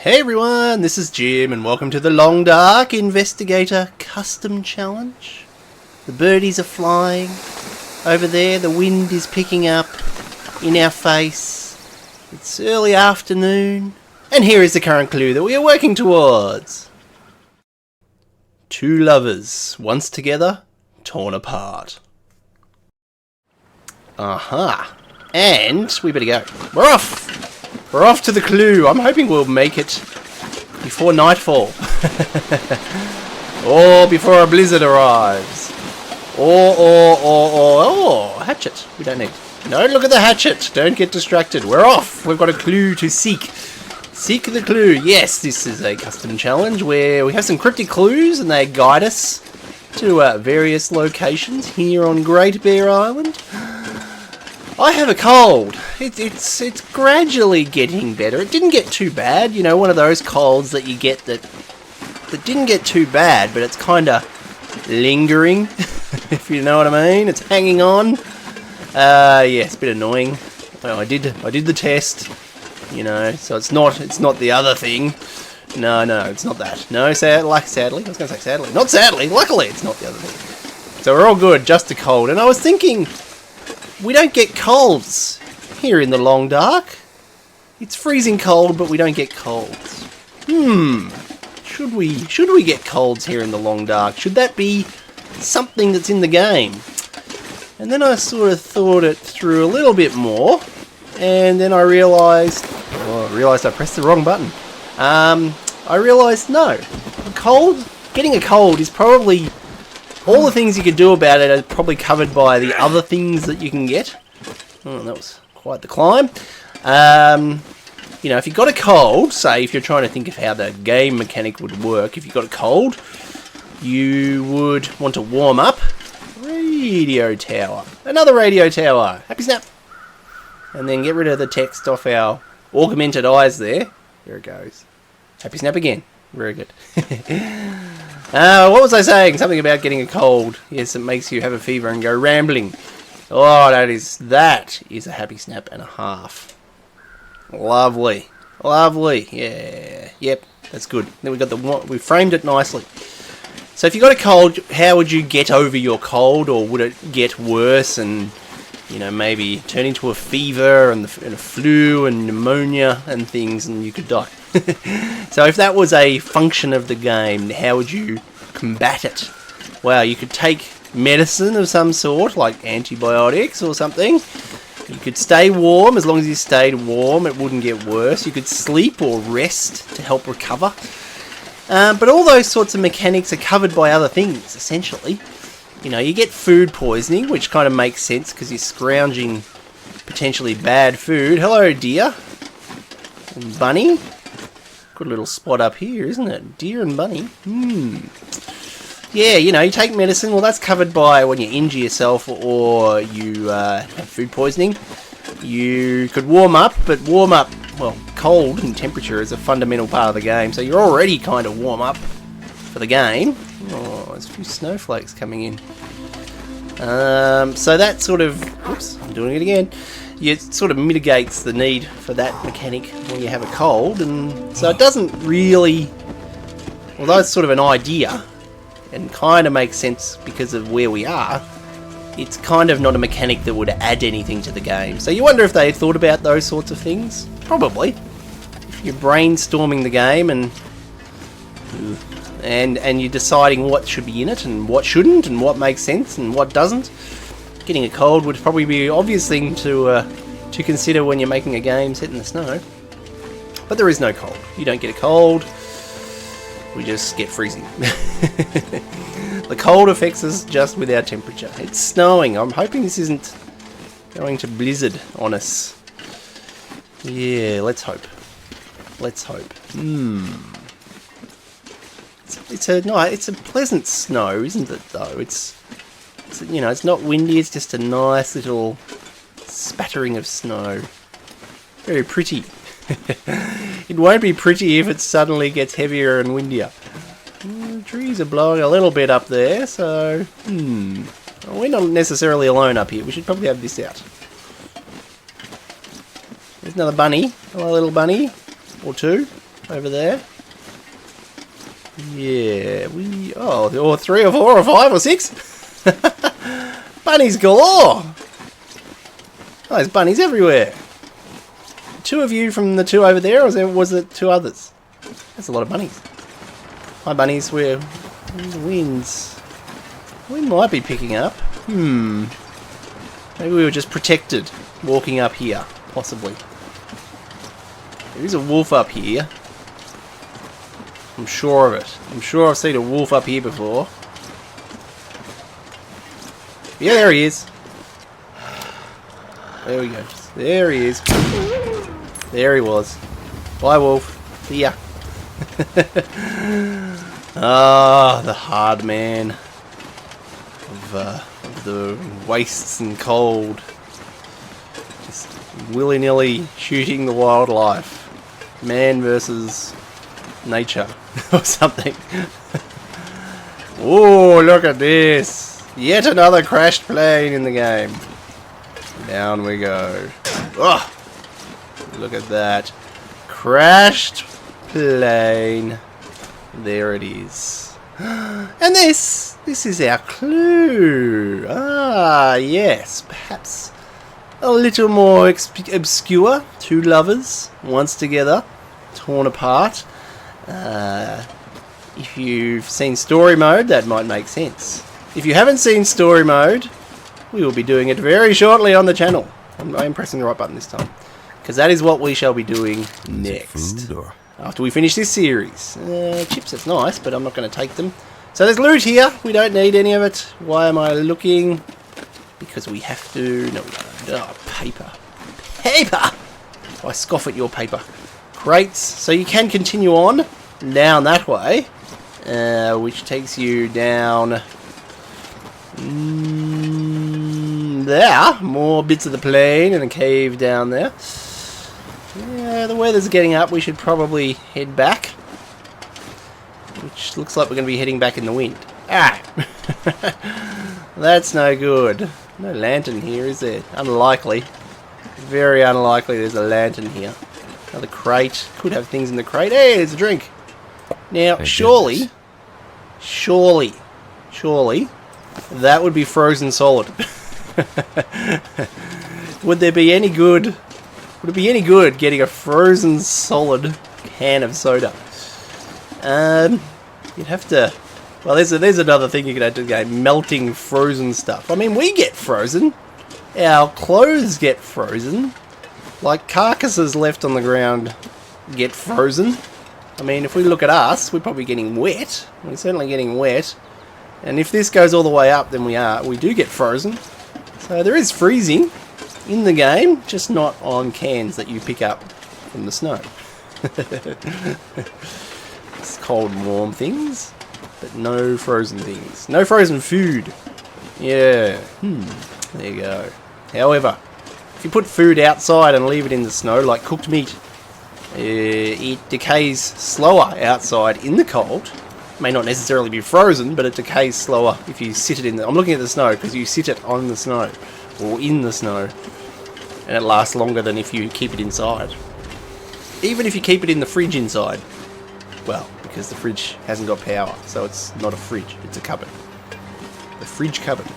Hey everyone, this is Jim and welcome to the Long Dark Investigator Custom Challenge. The birdies are flying over there, the wind is picking up in our face. It's early afternoon and here is the current clue that we are working towards. Two lovers, once together, torn apart. Aha, and we better go. We're off! We're off to the clue. I'm hoping we'll make it before nightfall. Or before a blizzard arrives. Or, hatchet. We don't need. Don't look at the hatchet. Don't get distracted. We're off. We've got a clue to seek. Seek the clue. Yes, this is a custom challenge where we have some cryptic clues and they guide us to various locations here on Great Bear Island. I have a cold. It's gradually getting better. It didn't get too bad. You know, one of those colds that you get that didn't get too bad, but it's kind of lingering, if you know what I mean. It's hanging on. Yeah, it's a bit annoying. Well, I did the test, you know, so it's not the other thing. No, it's not that. No, sadly. I was going to say sadly. Not sadly. Luckily, it's not the other thing. So we're all good, just a cold. And I was thinking, we don't get colds here in the Long Dark. It's freezing cold, but we don't get colds. Should we get colds here in the Long Dark? Should that be something that's in the game? And then I sort of thought it through a little bit more, and then I realised I pressed the wrong button. I realised no, getting a cold is probably, all the things you can do about it are probably covered by the other things that you can get. Oh, that was quite the climb. You know, if you've got a cold, say if you're trying to think of how the game mechanic would work, if you've got a cold, you would want to warm up. Radio tower. Another radio tower. Happy snap. And then get rid of the text off our augmented eyes there. There it goes. Happy snap again. Very good. What was I saying? Something about getting a cold. Yes, it makes you have a fever and go rambling. Oh, that is a happy snap and a half. Lovely. Yeah. Yep, that's good. Then we framed it nicely. So if you got a cold, how would you get over your cold, or would it get worse and, you know, maybe turn into a fever and a flu and pneumonia and things, and you could die? So if that was a function of the game, how would you combat it? Well, you could take medicine of some sort, like antibiotics or something. You could stay warm. As long as you stayed warm, it wouldn't get worse. You could sleep or rest to help recover. But all those sorts of mechanics are covered by other things, essentially. You know, you get food poisoning, which kind of makes sense because you're scrounging potentially bad food. Hello, deer. Bunny. Good little spot up here, isn't it? Deer and bunny. Yeah, you know, you take medicine. Well, that's covered by when you injure yourself or you have food poisoning. You could warm up, but well, cold and temperature is a fundamental part of the game. So you're already kind of warm up for the game. Oh, there's a few snowflakes coming in. So that sort of, oops, I'm doing it again. It sort of mitigates the need for that mechanic when you have a cold, and so it doesn't really, although it's sort of an idea and kind of makes sense because of where we are, it's kind of not a mechanic that would add anything to the game. So you wonder if they thought about those sorts of things? Probably. If you're brainstorming the game and you're deciding what should be in it and what shouldn't and what makes sense and what doesn't, getting a cold would probably be an obvious thing to consider when you're making a game set in the snow. But there is no cold. You don't get a cold. We just get freezing. The cold affects us just with our temperature. It's snowing. I'm hoping this isn't going to blizzard on us. Yeah, let's hope. It's a pleasant snow, isn't it? Though it's you know, it's not windy. It's just a nice little spattering of snow. Very pretty. It won't be pretty if it suddenly gets heavier and windier. The trees are blowing a little bit up there, so we're not necessarily alone up here. We should probably have this out. There's another bunny. Hello, little bunny. Or two. over there. Yeah, or 3 or 4 or 5 or 6. Bunnies galore! Oh, there's bunnies everywhere. 2 of you from the 2 over there, or was it 2 others? That's a lot of bunnies. Hi bunnies, we're in the winds. We might be picking up. Maybe we were just protected walking up here, possibly. There is a wolf up here. I'm sure of it. I'm sure I've seen a wolf up here before. Yeah, there he is. There we go. There he is. There he was. Bye, wolf. See ya. Ah, the hard man of the wastes and cold. Just willy-nilly shooting the wildlife. Man versus nature or something. Oh, look at this. Yet another crashed plane in the game. Down we go. Oh, look at that. Crashed plane. There it is. And this is our clue. Ah, yes. Perhaps a little more obscure. 2 lovers, once together, torn apart. If you've seen story mode, that might make sense. If you haven't seen story mode, we will be doing it very shortly on the channel. I am pressing the right button this time, because that is what we shall be doing next. After we finish this series. Chips, that's nice, but I'm not going to take them. So there's loot here. We don't need any of it. Why am I looking? Because we have to. No, we don't. Oh, paper. Paper! I scoff at your paper. Crates. So you can continue on down that way, which takes you down there. More bits of the plane and a cave down there. Yeah, the weather's getting up. We should probably head back. Which looks like we're going to be heading back in the wind. Ah! That's no good. No lantern here, is there? Unlikely. Very unlikely there's a lantern here. Another crate. Could have things in the crate. Hey, there's a drink. Now, surely, that would be frozen solid. Would there be any good? Would it be any good getting a frozen solid can of soda? You'd have to. Well, there's another thing you could have to go, melting frozen stuff. I mean, we get frozen. Our clothes get frozen. Like carcasses left on the ground get frozen. I mean, if we look at us, we're probably getting wet. We're certainly getting wet. And if this goes all the way up, then we do get frozen. So there is freezing in the game, just not on cans that you pick up from the snow. It's cold and warm things, but no frozen things. No frozen food. Yeah. There you go. However, if you put food outside and leave it in the snow, like cooked meat, it decays slower outside in the cold. May not necessarily be frozen, but it decays slower if you sit it in the... I'm looking at the snow because you sit it on the snow or in the snow, and it lasts longer than if you keep it inside. Even if you keep it in the fridge inside. Well, because the fridge hasn't got power, so it's not a fridge, it's a cupboard. The fridge cupboard.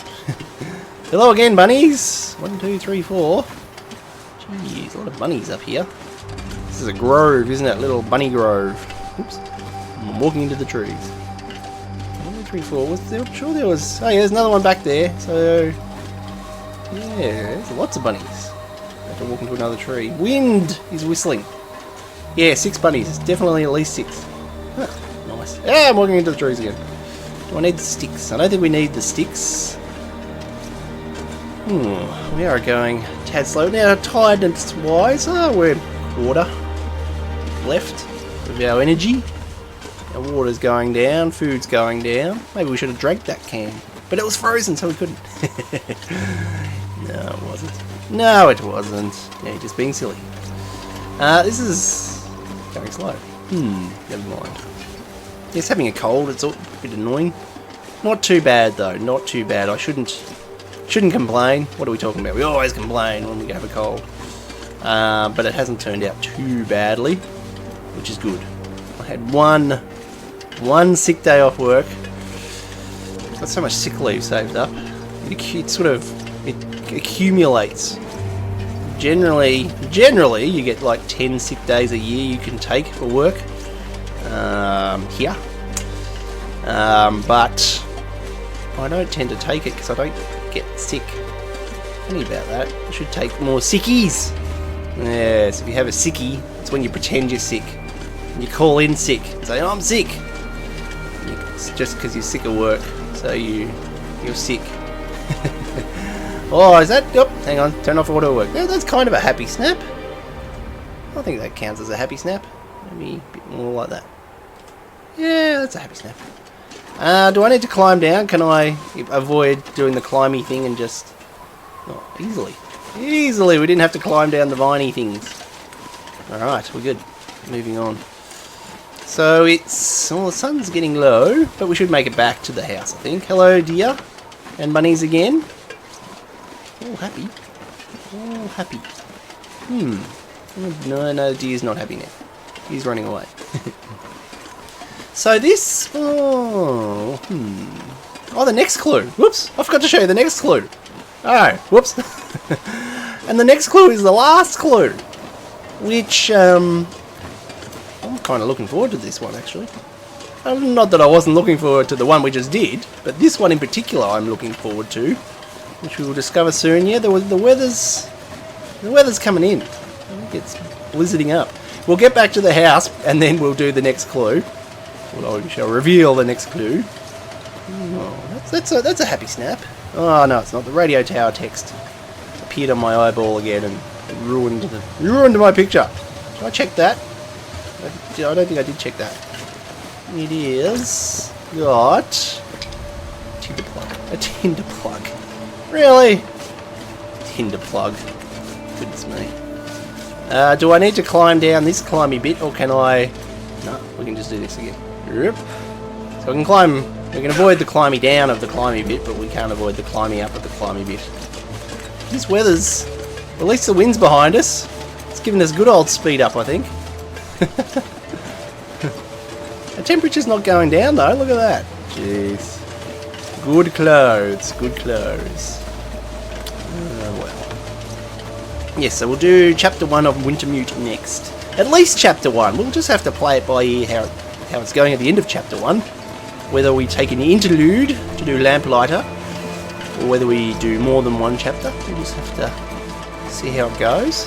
Hello again, bunnies! 1, 2, 3, 4. Jeez, a lot of bunnies up here. This is a grove, isn't it? Little bunny grove. Oops. I'm walking into the trees. 1, 2, 3, 4. Was there? I'm sure there was... Oh yeah, there's another one back there. So... yeah, there's lots of bunnies. I have to walk into another tree. Wind is whistling. Yeah, 6 bunnies. It's definitely at least 6. Huh, nice. Yeah, I'm walking into the trees again. Do I need the sticks? I don't think we need the sticks. We are going a tad slow. Now, tiredness-wise, we're quarter left of our energy. Our water's going down, food's going down. Maybe we should have drank that can. But it was frozen, so we couldn't. No, it wasn't. No, it wasn't. Yeah, just being silly. This is going slow. Never mind. Yes, having a cold, it's a bit annoying. Not too bad, though. Not too bad. I shouldn't complain. What are we talking about? We always complain when we have a cold. But it hasn't turned out too badly, which is good. I had one sick day off work. Got so much sick leave saved up. It accumulates. Generally, you get like 10 sick days a year you can take for work. Here. But I don't tend to take it because I don't get sick. Funny about that. I should take more sickies. Yes, if you have a sickie, it's when you pretend you're sick. And you call in sick and say, oh, I'm sick. It's just because you're sick of work, so you're sick. Oh, is that... Oh, hang on, turn off auto work. Yeah, that's kind of a happy snap. I think that counts as a happy snap. Maybe a bit more like that. Yeah, that's a happy snap. Do I need to climb down? Can I avoid doing the climby thing and just... Oh, easily. Easily, we didn't have to climb down the viney things. Alright, we're good. Moving on. So it's... Well, the sun's getting low, but we should make it back to the house, I think. Hello, dear. And bunnies again. All happy. All happy. No, deer's not happy now. He's running away. So this... Oh, the next clue. Whoops, I forgot to show you the next clue. Oh, whoops. And the next clue is the last clue. Which, I'm kind of looking forward to this one, actually. Not that I wasn't looking forward to the one we just did, but this one in particular I'm looking forward to. Which we will discover soon. Yeah, the weather's coming in. I think it's blizzarding up. We'll get back to the house and then we'll do the next clue. Well, I shall reveal the next clue. Oh, that's a happy snap. Oh no, it's not. The radio tower text appeared on my eyeball again and ruined my picture. Should I check that? I don't think I did check that. It is got a tinder plug. Really? Tinder plug. Goodness me. Do I need to climb down this climby bit, or can I... No, we can just do this again. Yep. So we can climb... We can avoid the climby down of the climby bit, but we can't avoid the climby up of the climby bit. This weather's... At least the wind's behind us. It's giving us good old speed up, I think. The temperature's not going down, though. Look at that. Jeez. Good clothes. Good clothes. Well. Yes, so we'll do Chapter 1 of Wintermute next. At least Chapter 1. We'll just have to play it by ear how it's going at the end of Chapter 1. Whether we take an interlude to do Lamplighter, or whether we do more than one chapter. We'll just have to see how it goes.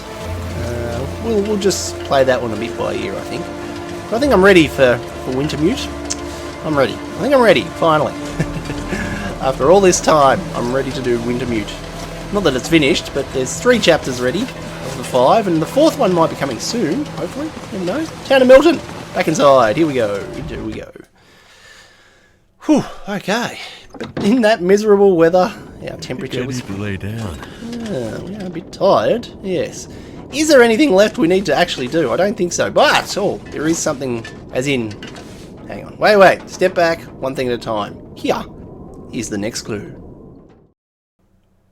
We'll just play that one a bit by ear, I think. But I think I'm ready for Wintermute. I'm ready. I think I'm ready, finally. After all this time, I'm ready to do Wintermute. Not that it's finished, but there's 3 chapters ready of the 5, and the 4th one might be coming soon, hopefully. Never know. Town of Milton. Back inside. Here we go. Here we go. Whew, okay. But in that miserable weather, our temperature was... I need to lay down. We are a bit tired, yes. Is there anything left we need to actually do? I don't think so. But, there is something, as in... Hang on. Wait. Step back. One thing at a time. Here is the next clue.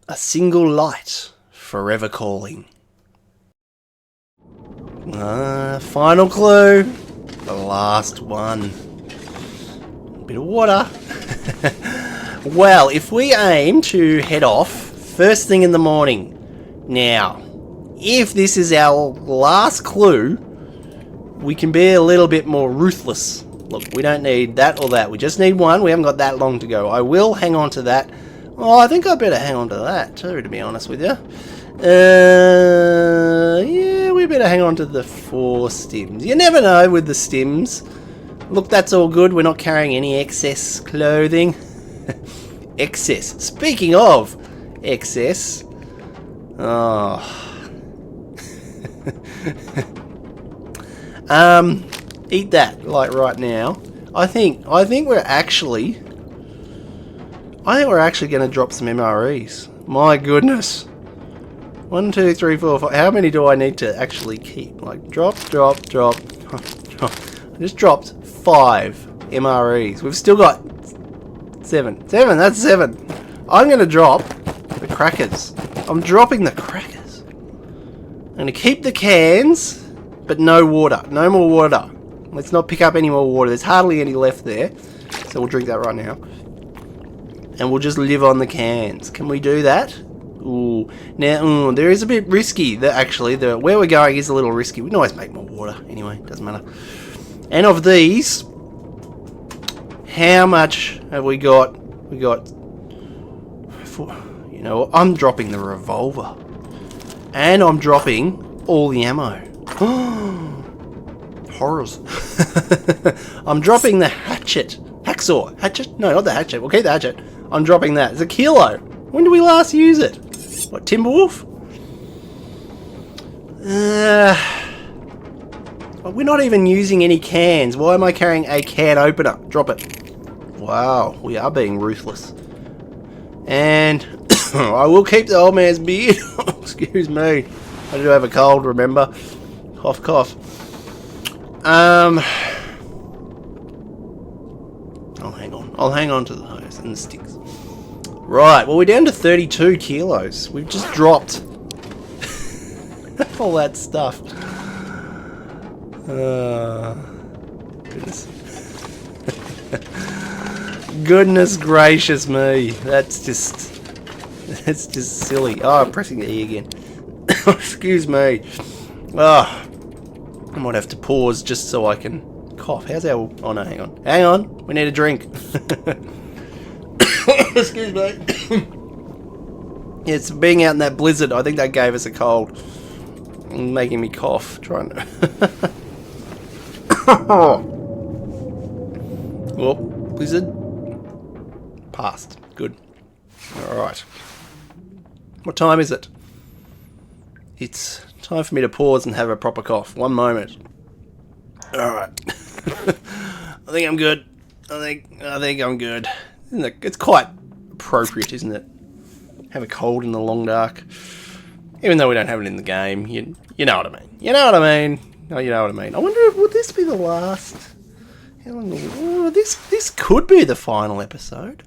A single light, forever calling. Final clue. The last one. Bit of water. Well, if we aim to head off first thing in the morning. Now, if this is our last clue, we can be a little bit more ruthless. Look, we don't need that or that. We just need one. We haven't got that long to go. I will hang on to that. Oh, I think I better hang on to that too, to be honest with you. Yeah, we better hang on to the 4 stims. You never know with the stims. Look, that's all good. We're not carrying any excess clothing. Excess. Speaking of excess. Oh. Eat that, like right now. I think we're actually going to drop some MREs. My goodness. 1, 2, 3, 4, 5. How many do I need to actually keep? Like drop. I just dropped 5 MREs. We've still got 7. That's 7. I'm going to drop the crackers. I'm dropping the crackers. I'm going to keep the cans, but no water. No more water. Let's not pick up any more water. There's hardly any left there. So we'll drink that right now. And we'll just live on the cans. Can we do that? Ooh. Now, there is a bit risky. Actually, where we're going is a little risky. We can always make more water. Anyway, doesn't matter. And of these, how much have we got? We got... You know, I'm dropping the revolver. And I'm dropping all the ammo. Horrors. I'm dropping the hatchet. Hacksaw. Hatchet? No, not the hatchet. We'll keep the hatchet. I'm dropping that. It's a kilo. When did we last use it? What, Timberwolf? We're not even using any cans. Why am I carrying a can opener? Drop it. Wow, we are being ruthless. And I will keep the old man's beard. Excuse me. I do have a cold, remember? Cough, cough. I'll hang on. I'll hang on to the hose and the sticks. Right, well, we're down to 32 kilos. We've just dropped all that stuff. Goodness. Goodness gracious me. That's just silly. Oh, I'm pressing the E again. Excuse me. Oh, I might have to pause just so I can cough. How's our... Oh, no, hang on. Hang on. We need a drink. Excuse me. Yeah, it's being out in that blizzard. I think that gave us a cold. Making me cough. Trying to... Well, blizzard. Passed. Good. Alright. What time is it? It's time for me to pause and have a proper cough. One moment. Alright. I think I'm good. I think I'm good. Isn't it? It's quite appropriate, isn't it? Have a cold in the long dark. Even though we don't have it in the game. You know what I mean. You know what I mean. Oh, you know what I mean. I wonder if would this be the last... How long will... Oh, this could be the final episode.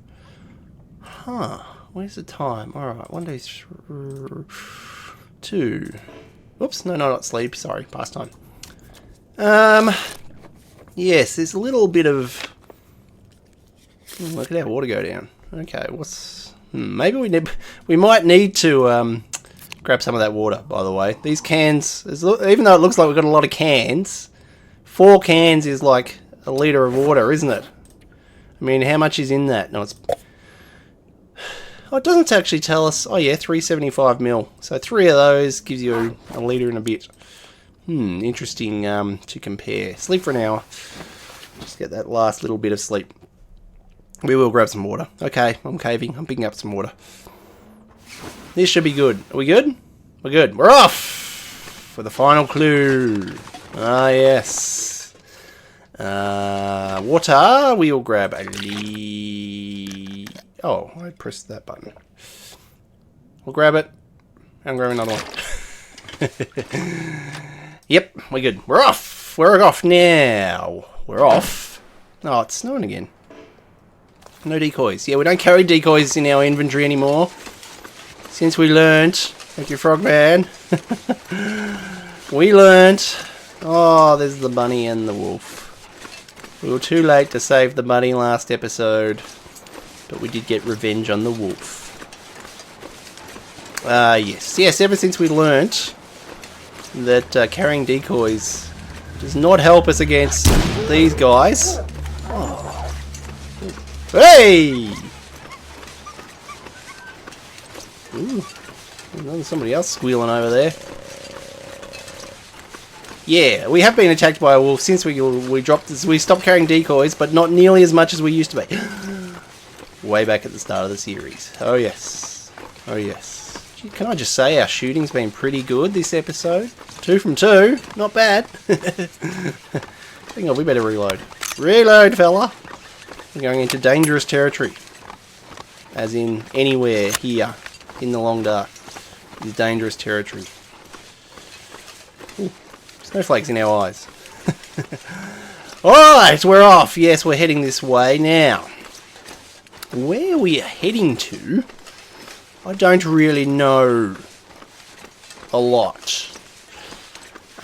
Huh. Where's the time? Alright, 1 day 2. Oops, no, not sleep. Sorry, past time. Yes, there's a little bit of... Look at our water go down. Okay, what's... maybe we might need to grab some of that water, by the way. These cans, even though it looks like we've got a lot of cans, 4 cans is like a litre of water, isn't it? I mean, how much is in that? No, it's... Oh, it doesn't actually tell us. Oh yeah, 375 ml. So 3 of those gives you a litre and a bit. Interesting to compare. Sleep for an hour. Just get that last little bit of sleep. We will grab some water. Okay, I'm caving. I'm picking up some water. This should be good. Are we good? We're good. We're off for the final clue. Ah, yes. Water. We will grab a... Oh, I pressed that button. We'll grab it. And grab another one. Yep, we're good. We're off. We're off now. We're off. Oh, it's snowing again. No decoys. Yeah, we don't carry decoys in our inventory anymore. Since we learnt, thank you, Frogman. We learnt. Oh, there's the bunny and the wolf. We were too late to save the bunny last episode, but we did get revenge on the wolf. Yes, ever since we learnt that carrying decoys does not help us against these guys. Oh. Hey! Ooh, there's somebody else squealing over there. Yeah, we have been attacked by a wolf since we dropped this. We stopped carrying decoys, but not nearly as much as we used to be. Way back at the start of the series. Oh yes. Oh yes. Gee, can I just say our shooting's been pretty good this episode? 2 from 2. Not bad. Hang on, we better reload. Reload, fella. We're going into dangerous territory. As in anywhere here in the long dark is dangerous territory. Ooh, snowflakes in our eyes. Alright, we're off. Yes, we're heading this way now. Where we are heading to, I don't really know a lot.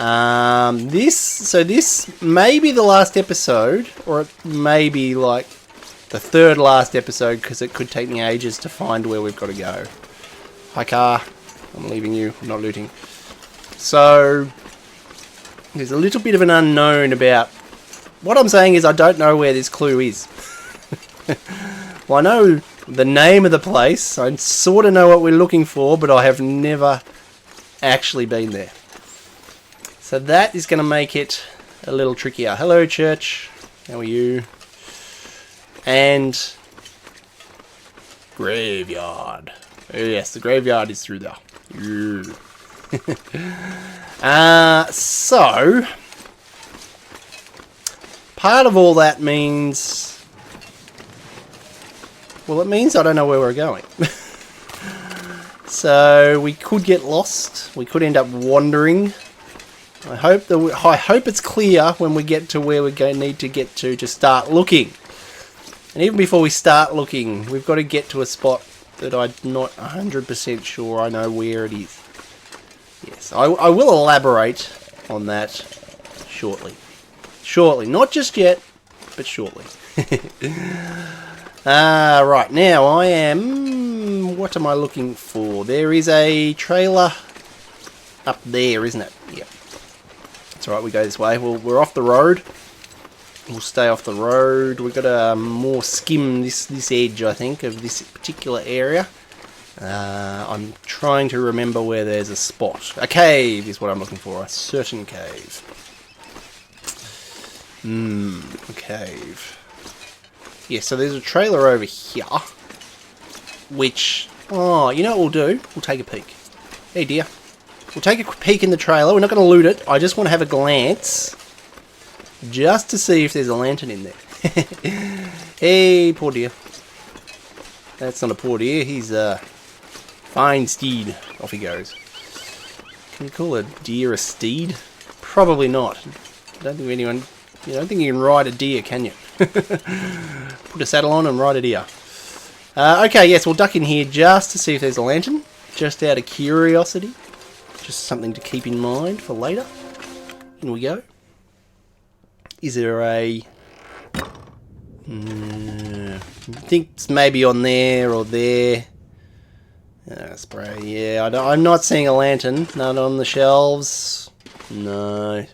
This may be the last episode, or it may be like the third last episode, because it could take me ages to find where we've got to go. Hi car, I'm leaving you, I'm not looting. So there's a little bit of an unknown about... What I'm saying is I don't know where this clue is. Well, I know the name of the place, I sort of know what we're looking for, but I have never actually been there. So that is going to make it a little trickier. Hello, church. How are you? And graveyard. Oh, yes, the graveyard is through there. So part of all that means... Well, it means I don't know where we're going. So we could get lost. We could end up wandering. I hope it's clear when we get to where we need to get to start looking. And even before we start looking, we've got to get to a spot that I'm not 100% sure I know where it is. Yes, I will elaborate on that shortly. Shortly, not just yet, but shortly. Right, now I am... What am I looking for? There is a trailer up there, isn't it? Yep. That's right, we go this way. We're off the road. We'll stay off the road. We've got to more skim this edge, I think, of this particular area. I'm trying to remember where there's a spot. A cave is what I'm looking for. A certain cave. A cave. Yeah, so there's a trailer over here. Which... Oh, you know what we'll do? We'll take a peek. Hey, dear. We'll take a peek in the trailer. We're not going to loot it. I just want to have a glance. Just to see if there's a lantern in there. Hey, poor dear. That's not a poor deer. He's a fine steed. Off he goes. Can you call a deer a steed? Probably not. I don't think anyone... You don't think you can ride a deer, can you? Put a saddle on and ride a deer. Okay, yes, we'll duck in here just to see if there's a lantern. Just out of curiosity. Just something to keep in mind for later. In we go. Is there a... I think it's maybe on there or there. Spray, yeah. I'm not seeing a lantern. None on the shelves. No.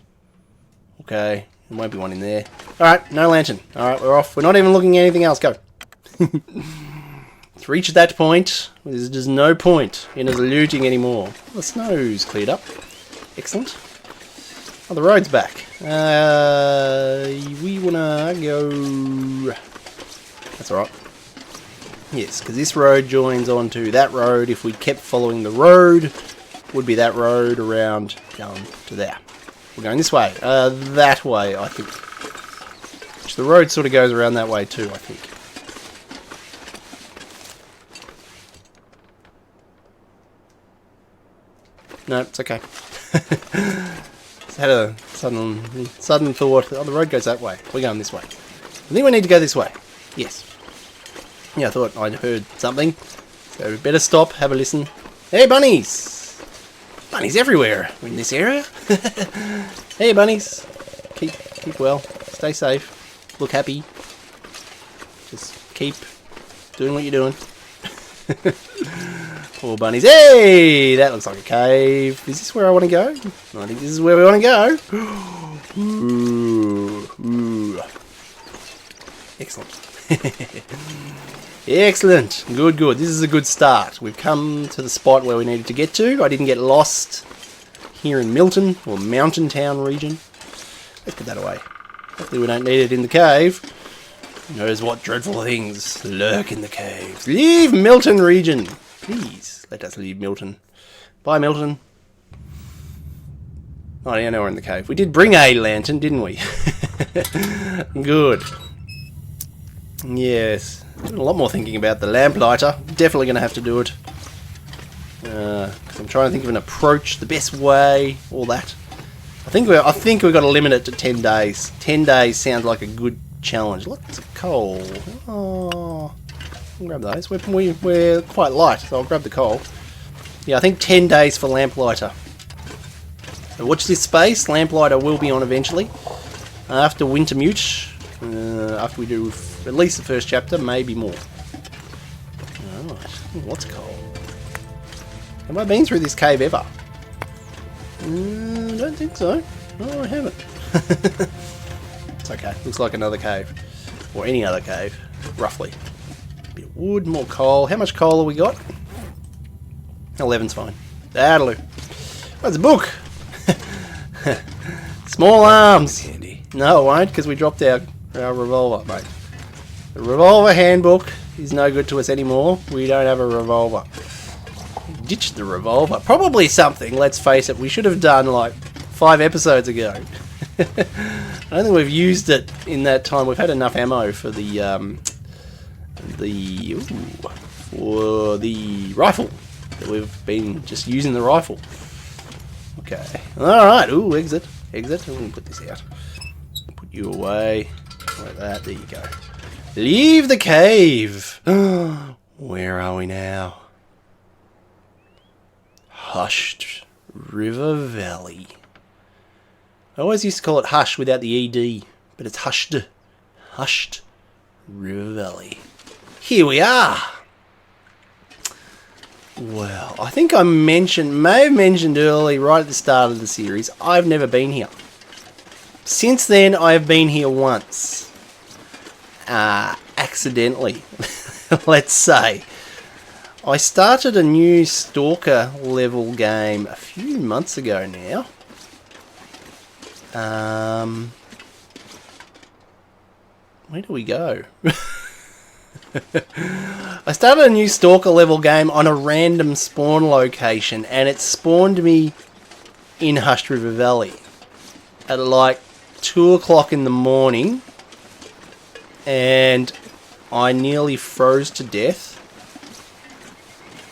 Okay. There might be one in there. Alright, no lantern. Alright, we're off. We're not even looking at anything else. Go. It's reached that point. There's just no point in us looting anymore. The snow's cleared up. Excellent. Oh, the road's back. We wanna go... That's alright. Yes, because this road joins onto that road. If we kept following the road, would be that road around down to there. We're going this way. That way, I think. Which the road sort of goes around that way too, I think. No, it's okay. Just had a sudden thought. Oh, the road goes that way. We're going this way. I think we need to go this way. Yes. Yeah, I thought I'd heard something. So we better stop, have a listen. Hey, bunnies! Bunnies everywhere in this area. Hey, bunnies. Keep well. Stay safe. Look happy. Just keep doing what you're doing. Poor bunnies. Hey! That looks like a cave. Is this where I want to go? I think this is where we want to go. Ooh. Excellent. Excellent. Good. This is a good start. We've come to the spot where we needed to get to. I didn't get lost here in Milton, or Mountain Town region. Let's put that away. Hopefully we don't need it in the cave. Who knows what dreadful things lurk in the caves. Leave Milton region. Please, let us leave Milton. Bye, Milton. Oh, yeah, now we're in the cave. We did bring a lantern, didn't we? Good. Yes. Doing a lot more thinking about the lamplighter. Definitely going to have to do it. Because I'm trying to think of an approach, the best way, all that. I think we've got to limit it to 10 days. 10 days sounds like a good challenge. Lots of coal. Oh, I'll grab those. We're quite light, so I'll grab the coal. Yeah, I think 10 days for lamplighter. So watch this space. Lamplighter will be on eventually. After Wintermute. After we do at least the first chapter, maybe more. Alright. What's coal? Have I been through this cave ever? I don't think so. No, I haven't. It's okay. Looks like another cave. Or any other cave. Roughly. A bit of wood, more coal. How much coal have we got? 11's fine. That'll do. Oh, it's a book! Small arms! Handy. No, it won't, because we dropped our revolver, mate. The revolver handbook is no good to us anymore. We don't have a revolver. Ditched the revolver. Probably something, let's face it, we should have done like 5 episodes ago. I don't think we've used it in that time. We've had enough ammo for the rifle. We've been just using the rifle. Okay. Alright. Ooh, exit. Exit. I'm going to put this out. Put you away. Like that. There you go. Leave the cave. Where are we now? Hushed River Valley. I always used to call it Hush without the ED, but it's Hushed. Hushed River Valley. Here we are. Well, I think I may have mentioned early, right at the start of the series, I've never been here. Since then, I have been here once. Accidentally, let's say. I started a new Stalker level game a few months ago now. Where do we go? I started a new Stalker level game on a random spawn location, and it spawned me in Hushed River Valley at like 2 o'clock in the morning, and I nearly froze to death.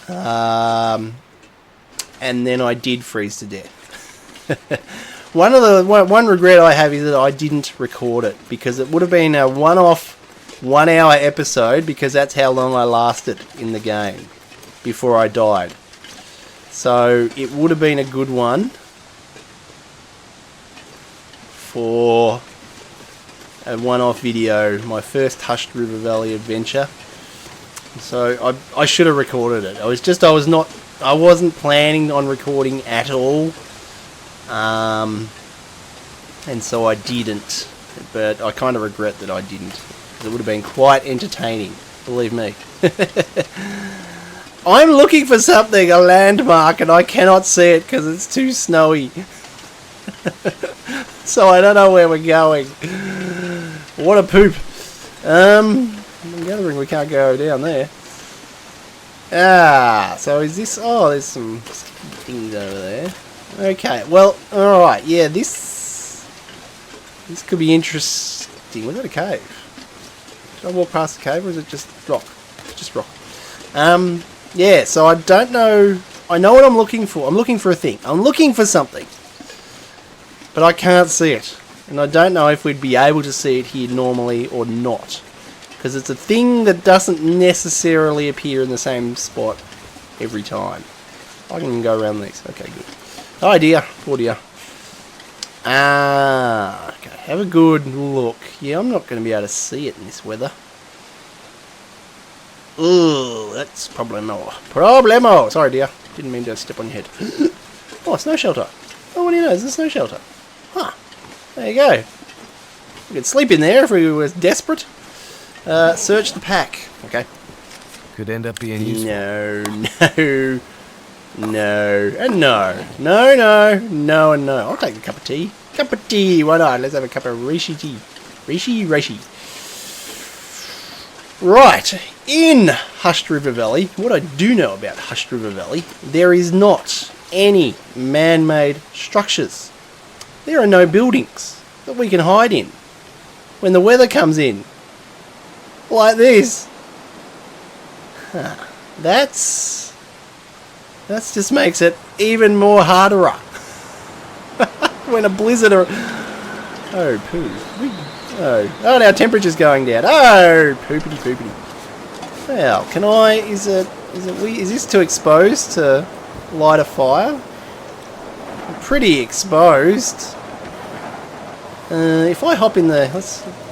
And then I did freeze to death. One regret I have is that I didn't record it, because it would have been a one-off 1 hour episode, because that's how long I lasted in the game before I died. So it would have been a good one for a one-off video, my first Hushed River Valley adventure. So I should have recorded it. I wasn't planning on recording at all. And so I didn't. But I kind of regret that I didn't. It would have been quite entertaining, believe me. I'm looking for something, a landmark, and I cannot see it because it's too snowy. So I don't know where we're going. What a poop. I'm gathering we can't go down there. So is this... Oh, there's some things over there. Okay, well, alright, yeah, this could be interesting. Was that a cave? Did I walk past the cave, or is it just rock? Just rock. Yeah, so I don't know... I know what I'm looking for. I'm looking for a thing. I'm looking for something. But I can't see it. And I don't know if we'd be able to see it here normally or not. Because it's a thing that doesn't necessarily appear in the same spot every time. I can go around these. Okay, good. Oh dear. Oh dear. Okay. Have a good look. Yeah, I'm not going to be able to see it in this weather. Ooh, that's problemo. Problemo! Sorry, dear. Didn't mean to step on your head. Oh, snow shelter. Oh, what do you know? There's a snow shelter. Huh. There you go. We could sleep in there if we were desperate. Search the pack. Okay. Could end up being useful. No, and no. No, and no. I'll take a cup of tea. Cup of tea, why not? Let's have a cup of reishi tea. Reishi. Right, in Hushed River Valley, what I do know about Hushed River Valley, there is not any man-made structures. There are no buildings that we can hide in when the weather comes in. Like this. That's just makes it even more harder. When a blizzard or... Oh, poo. Oh, our temperature's going down. Oh, poopity. Well, can I... Is this too exposed to light a fire? pretty exposed. If I hop in the...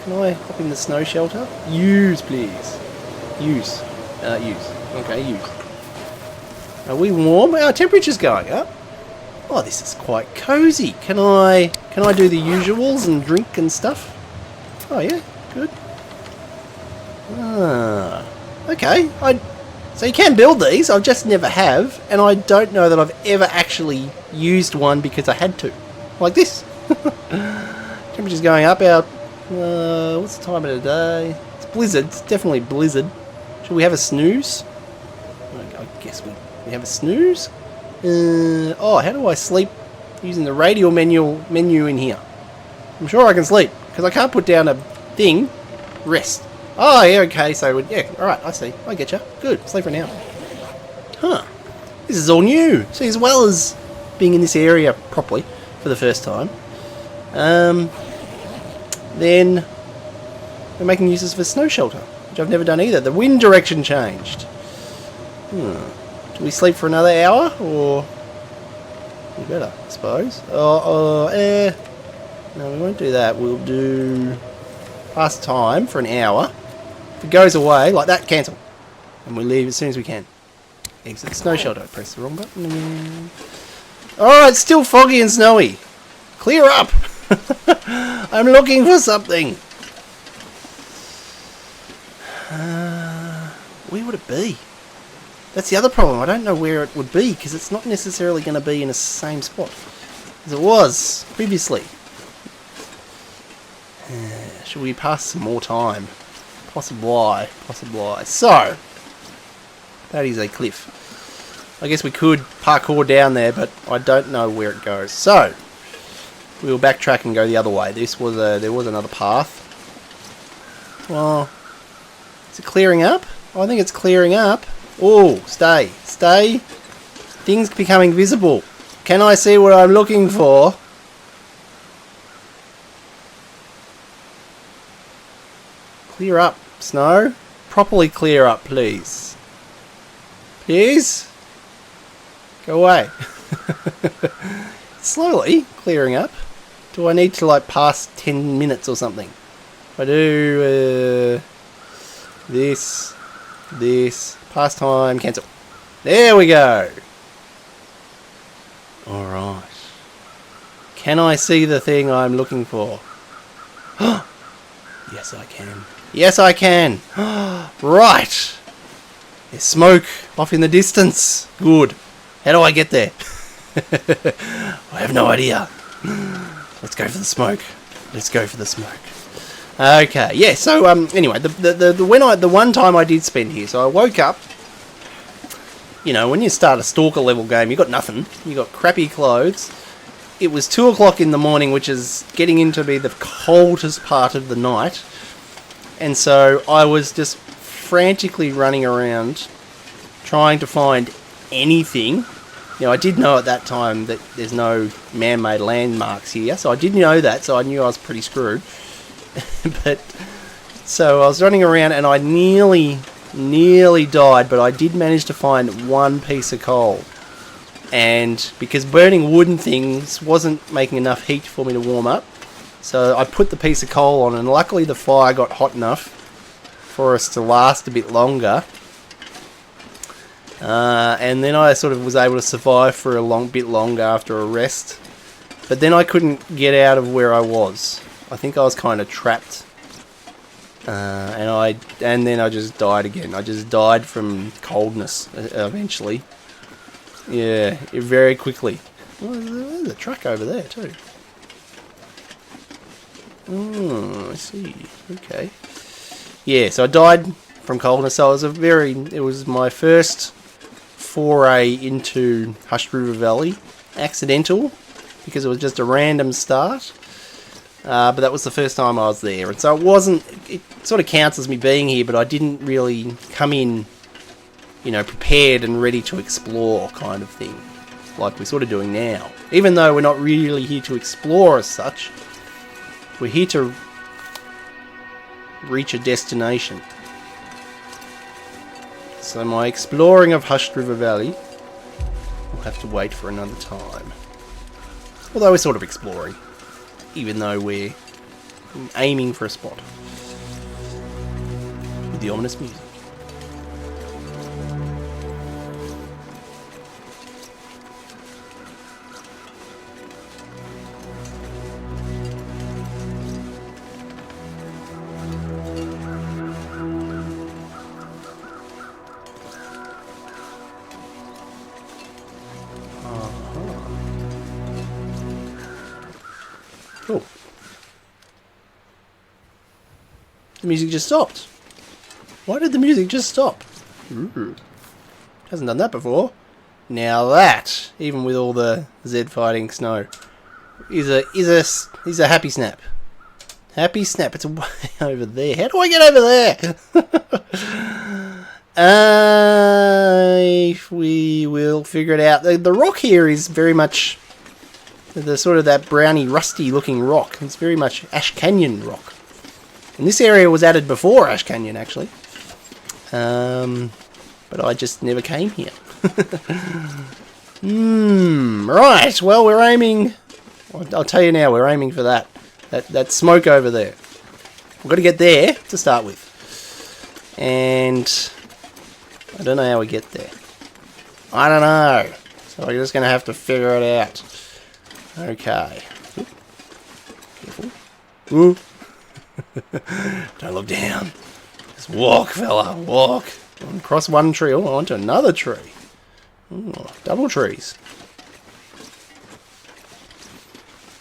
Can I hop in the snow shelter? Use, please. Use. Use. Okay, use. Are we warm? Our temperature's going up. Oh, this is quite cozy. Can I do the usuals and drink and stuff? Oh yeah, good. Okay. So you can build these. I just never have, and I don't know that I've ever actually used one because I had to. Like this. Temperature's going up. What's the time of the day? It's blizzard. It's definitely blizzard. Should we have a snooze? I guess we have a snooze. Oh, how do I sleep using the radial menu in here? I'm sure I can sleep because I can't put down a thing. Rest. Oh, yeah, okay. So yeah, all right. I see. I get you. Good. Sleep for an hour. Huh. This is all new. See, as well as being in this area properly for the first time, then we're making uses of a snow shelter, which I've never done either. The wind direction changed. Do we sleep for another hour, or we better, I suppose? No, we won't do that. We'll do pass time for an hour. If it goes away like that, cancel, and we leave as soon as we can. Exit the snow shelter. Press the wrong button. Alright, it's still foggy and snowy. Clear up. I'm looking for something. Where would it be? That's the other problem. I don't know where it would be because it's not necessarily going to be in the same spot as it was previously. Should we pass some more time? Possibly. So, that is a cliff. I guess we could parkour down there, but I don't know where it goes. So, we'll backtrack and go the other way. There was another path. Well, is it clearing up? I think it's clearing up. Oh, stay. Things becoming visible. Can I see what I'm looking for? Clear up, snow. Properly clear up, please. Please? Go away. Slowly clearing up. Do I need to like pass 10 minutes or something? If I do this, pass time, cancel. There we go. Alright. Can I see the thing I'm looking for? Yes, I can. Yes, I can. Right. There's smoke off in the distance. Good. How do I get there? I have no idea. Let's go for the smoke. Okay, yeah, so anyway, the one time I did spend here, so I woke up. You know, when you start a stalker level game, you got nothing. You got crappy clothes. It was 2 o'clock in the morning, which is getting into be the coldest part of the night. And so I was just frantically running around trying to find anything. You know, I did know at that time that there's no man-made landmarks here, so I did know that, so I knew I was pretty screwed. But so I was running around and I nearly died, but I did manage to find one piece of coal. And because burning wooden things wasn't making enough heat for me to warm up, so I put the piece of coal on, and luckily the fire got hot enough for us to last a bit longer. And then I sort of was able to survive for a bit longer after a rest. But then I couldn't get out of where I was. I think I was kind of trapped. And then I just died again. I just died from coldness eventually. Yeah, very quickly. Well, there's a truck over there too. Oh, I see. Okay. Yeah, so I died from coldness. So it was my first foray into Hushed River Valley. Accidental, because it was just a random start. But that was the first time I was there. And so it sort of counts as me being here, but I didn't really come in, you know, prepared and ready to explore kind of thing, like we're sort of doing now. Even though we're not really here to explore as such, we're here to reach a destination. So my exploring of Hushed River Valley will have to wait for another time. Although we're sort of exploring, even though we're aiming for a spot. With the ominous music. Oh. The music just stopped. Why did the music just stop? Ooh. Hasn't done that before. Now that, even with all the Z fighting snow, is a happy snap. Happy snap. It's way over there. How do I get over there? We will figure it out. The rock here is very much the sort of that browny, rusty looking rock. It's very much Ash Canyon rock. And this area was added before Ash Canyon, actually. But I just never came here. Right. Well, we're aiming... I'll tell you now, we're aiming for that smoke over there. We've got to get there to start with. And I don't know how we get there. I don't know. So we're just going to have to figure it out. Okay. Ooh. Careful. Ooh. Don't look down. Just walk, fella. Walk. Cross one tree. Oh, onto another tree. Ooh, double trees.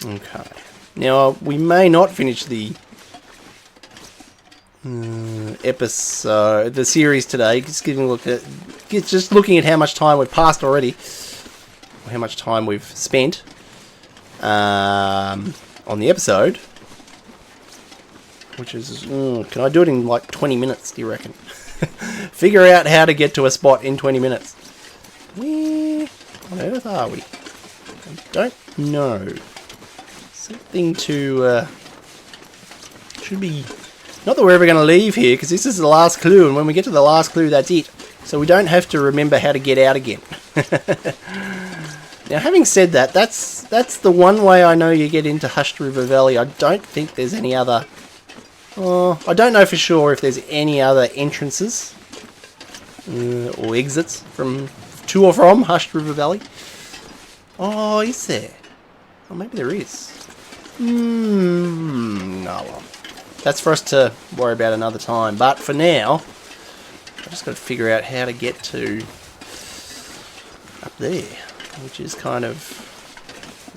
Okay. Now, we may not finish the episode, the series today. Just giving a look at, just looking at how much time we've passed already, or how much time we've spent on the episode. Which is, can I do it in like 20 minutes? Do you reckon? Figure out how to get to a spot in 20 minutes. Where on earth are we? I don't know. Something to, should be, not that we're ever going to leave here, because this is the last clue, and when we get to the last clue, that's it. So we don't have to remember how to get out again. Now, having said that, that's the one way I know you get into Hushed River Valley. I don't think there's any other, I don't know for sure if there's any other entrances, or exits from, to or from Hushed River Valley. Oh, is there? Oh, maybe there is. No, well, that's for us to worry about another time. But for now, I've just got to figure out how to get to up there, which is kind of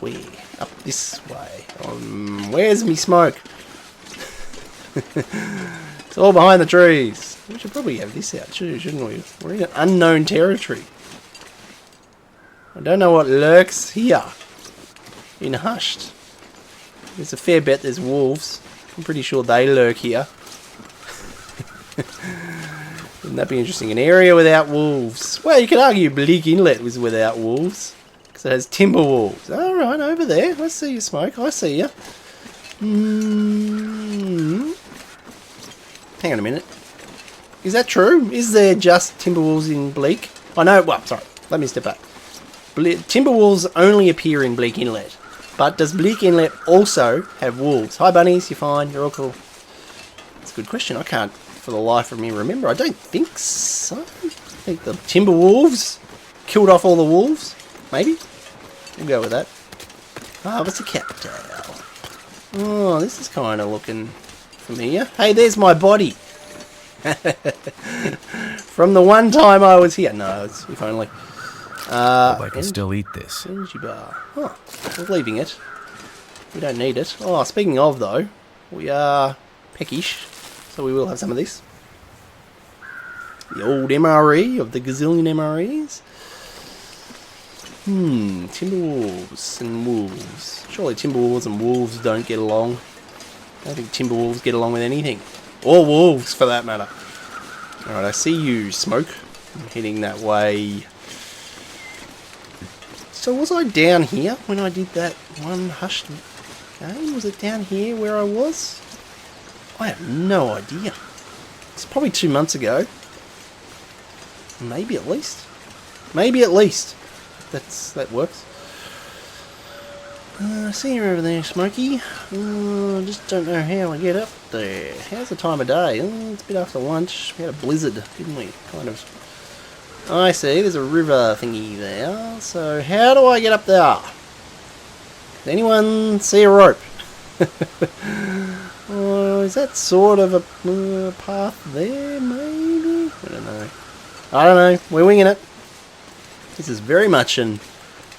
where? Up this way. Where's me smoke? It's all behind the trees. We should probably have this out too, shouldn't we? We're in an unknown territory. I don't know what lurks here in Hushed. There's a fair bet there's wolves. I'm pretty sure they lurk here. Wouldn't that be interesting? An area without wolves. Well, you could argue Bleak Inlet was without wolves, because it has timber wolves. Alright, over there. I see you, Smoke. I see you. Hang on a minute. Is that true? Is there just timber wolves in Bleak? I know. Well, sorry. Let me step back. Timber wolves only appear in Bleak Inlet. But does Bleak Inlet also have wolves? Hi, bunnies. You're fine. You're all cool. That's a good question. I can't, for the life of me, remember. I don't think so. I think the timber wolves killed off all the wolves. Maybe. We'll go with that. Ah, what's a cattail? Oh, this is kind of looking familiar. Hey, there's my body. From the one time I was here. No, it's, if only. Hope I can still eat this. Energy bar. Oh, we're leaving it. We don't need it. Oh, speaking of though, we are peckish, so we will have some of this. The old MRE of the gazillion MREs. Timberwolves and wolves. Surely Timberwolves and wolves don't get along. I don't think Timberwolves get along with anything. Or wolves, for that matter. Alright, I see you, Smoke. I'm heading that way. So was I down here when I did that one Hushed game? Was it down here where I was? I have no idea. It's probably 2 months ago. Maybe at least. Maybe at least. That works. I see you over there, Smokey. I just don't know how I get up there. How's the time of day? It's a bit after lunch. We had a blizzard, didn't we? Kind of. I see, there's a river thingy there. So how do I get up there? Does anyone see a rope? Is that sort of a path there, maybe? I don't know. I don't know. We're winging it. This is very much an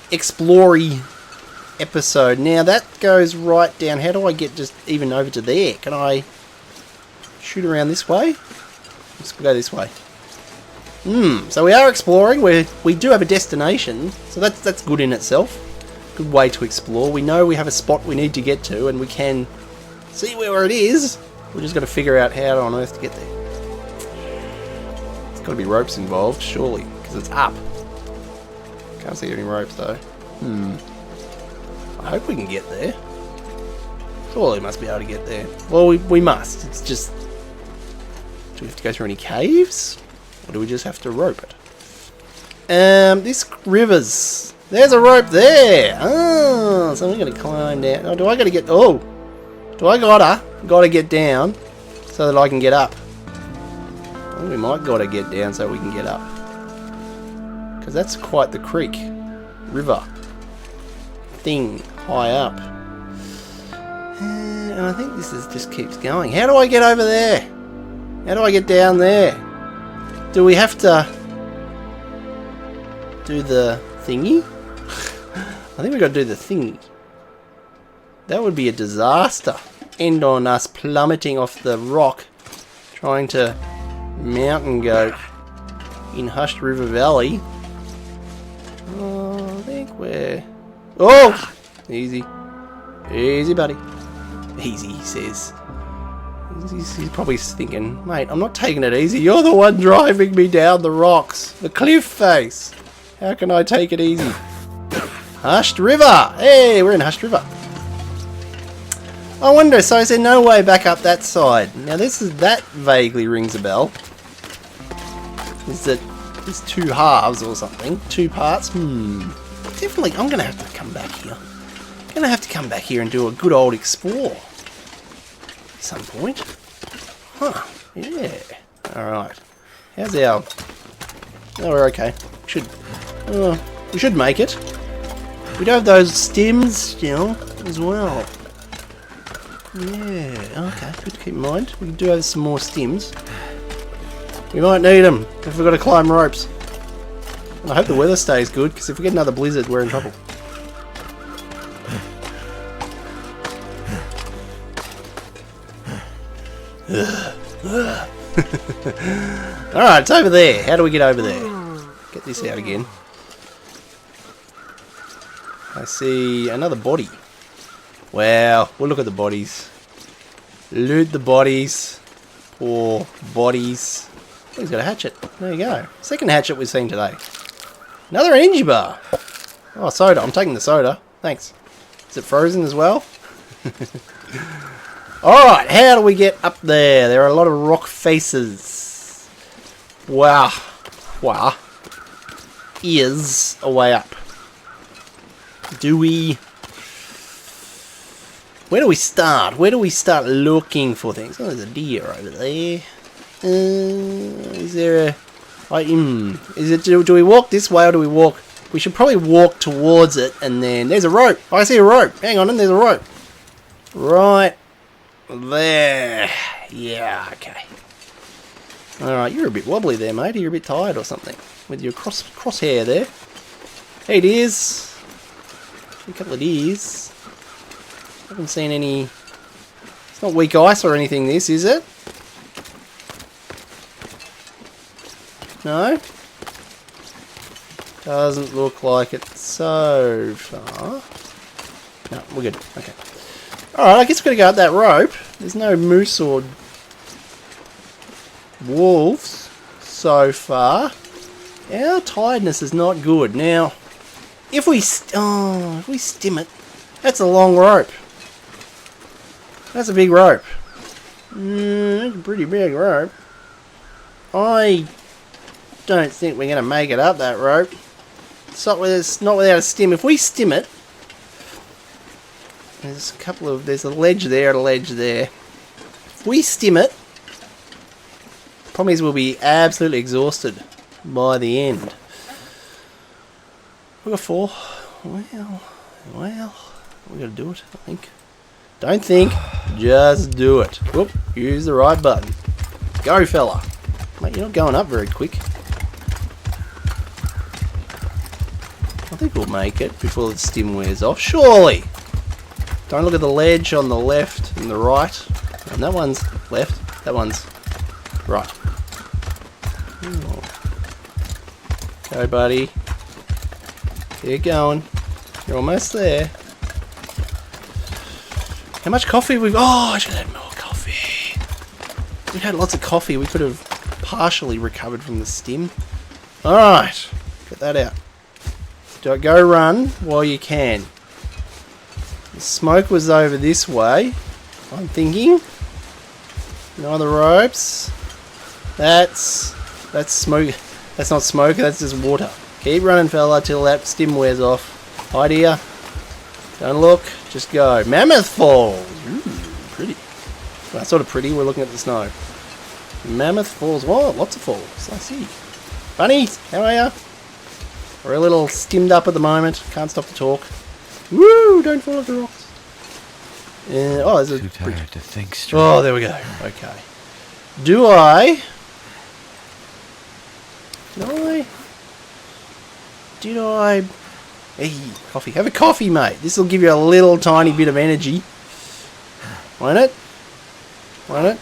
explory episode. Now that goes right down. How do I get just even over to there? Can I shoot around this way? Let's go this way. So we are exploring. We do have a destination, so that's good in itself. Good way to explore. We know we have a spot we need to get to, and we can see where it is. We're just got to figure out how on earth to get there. There's got to be ropes involved, surely, because it's up. Can't see any ropes though. I hope we can get there. Surely we must be able to get there. Well, we must. It's just... Do we have to go through any caves? Or do we just have to rope it? This river's... There's a rope there! Oh, so we're going to climb down. Oh, do I got to get... Oh! Do I gotta get down so that I can get up? Well, we might gotta get down so we can get up. Because that's quite the creek. River. Thing. High up. And I think this just keeps going. How do I get over there? How do I get down there? Do we have to do the thingy? I think we got to do the thingy. That would be a disaster. End on us plummeting off the rock, trying to mountain goat in Hushed River Valley. Oh, I think we're... Oh! Easy. Easy, buddy. Easy, he says. He's probably thinking, mate, I'm not taking it easy. You're the one driving me down the rocks. The cliff face. How can I take it easy? Hushed River. Hey, we're in Hushed River. I wonder, so is there no way back up that side? Now that vaguely rings a bell. Is that there's two halves or something? Two parts? Definitely, I'm going to have to come back here. I'm going to have to come back here and do a good old explore. At some point. Huh, yeah. Alright. How's our... Oh, we're okay. We should make it. We do have those stems still, as well. Yeah, okay, good to keep in mind. We do have some more stems. We might need them if we've got to climb ropes. And I hope the weather stays good, because if we get another blizzard, we're in trouble. Alright, it's over there. How do we get over there? Get this out again. I see another body. Wow, we'll look at the bodies. Loot the bodies. Poor bodies. Oh, he's got a hatchet. There you go. Second hatchet we've seen today. Another energy bar. Oh, soda. I'm taking the soda. Thanks. Is it frozen as well? Alright, how do we get up there? There are a lot of rock faces. Wow. Wow. Is a way up. Do we... Where do we start? Where do we start looking for things? Oh, there's a deer over there. Is there a... Is it... Do we walk this way or do we walk... We should probably walk towards it and then... There's a rope. I see a rope. Hang on, and there's a rope. Right there. Yeah, okay. Alright, you're a bit wobbly there, mate. You're a bit tired or something. With your crosshair there. Hey, deers. A couple of deers. Haven't seen any... It's not weak ice or anything, this, is it? No? Doesn't look like it so far. No, we're good. Okay. Alright, I guess we're going to go up that rope. There's no moose or wolves so far. Our tiredness is not good. Now, if we stim it, that's a long rope. That's a big rope. That's a pretty big rope. I don't think we're going to make it up that rope. It's not without a stim. If we stim it, There's a couple of... There's a ledge there and a ledge there. If we stim it, problem is we'll be absolutely exhausted by the end. We got 4. Well, we gotta do it, I think. Don't think, just do it. Whoop, use the right button. Go, fella. Mate, you're not going up very quick. I think we'll make it before the stim wears off. Surely! Don't look at the ledge on the left and the right. And that one's left, that one's right. Oh. Go, buddy. Keep going. You're almost there. How much coffee we've... Oh, I should have had more coffee. We've had lots of coffee. We could have partially recovered from the stim. Alright. Get that out. Go run while you can. The smoke was over this way. I'm thinking. No, the ropes. That's smoke. That's not smoke, that's just water. Keep running, fella, till that stim wears off. Idea. Don't look, just go. Mammoth Falls! Ooh, pretty. Well, that's sort of pretty, we're looking at the snow. Mammoth Falls. Whoa, lots of falls, I see. Bunny, how are ya? We're a little stimmed up at the moment. Can't stop to talk. Woo! Don't fall off the rocks. Oh, there's a... Too tired to think straight. Oh, there we go. Okay. Did I... Hey, coffee. Have a coffee, mate. This will give you a little tiny bit of energy. Won't it? Won't it?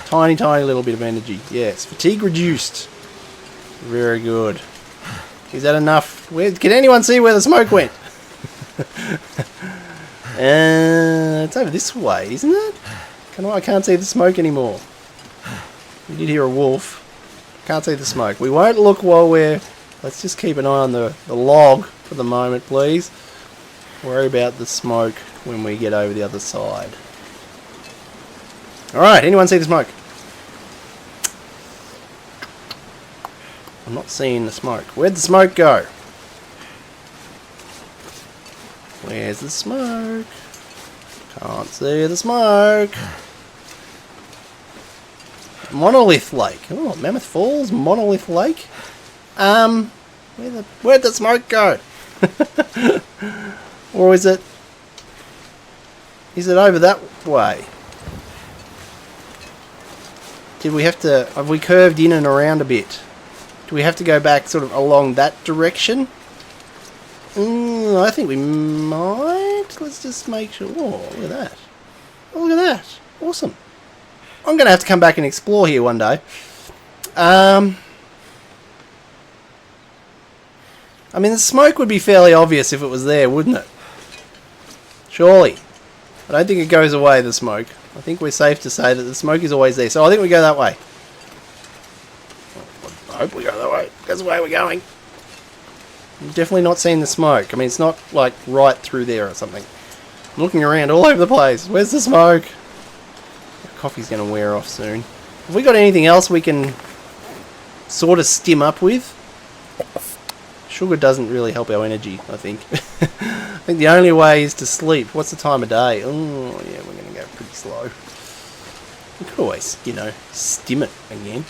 Tiny, tiny little bit of energy. Yes. Fatigue reduced. Very good. Is that enough? Can anyone see where the smoke went? It's over this way, isn't it? I can't see the smoke anymore. We did hear a wolf. Can't see the smoke. We won't look while we're... Let's just keep an eye on the log for the moment, please. Worry about the smoke when we get over the other side. Alright, anyone see the smoke? I'm not seeing the smoke. Where'd the smoke go? Where's the smoke? Can't see the smoke. Monolith Lake. Oh, Mammoth Falls, Monolith Lake. Where'd the smoke go? Or is it over that way? Did we have to... Have we curved in and around a bit? Do we have to go back sort of along that direction? I think we might. Let's just make sure. Oh, look at that. Oh, look at that. Awesome. I'm going to have to come back and explore here one day. I mean, the smoke would be fairly obvious if it was there, wouldn't it? Surely. I don't think it goes away, the smoke. I think we're safe to say that the smoke is always there. So I think we go that way. I hope we go that way. That's the way we're going. I'm definitely not seeing the smoke. I mean, it's not like right through there or something. I'm looking around all over the place. Where's the smoke? Coffee's going to wear off soon. Have we got anything else we can sort of stim up with? Sugar doesn't really help our energy, I think. I think the only way is to sleep. What's the time of day? Oh, yeah, we're going to go pretty slow. We could always, you know, stim it again.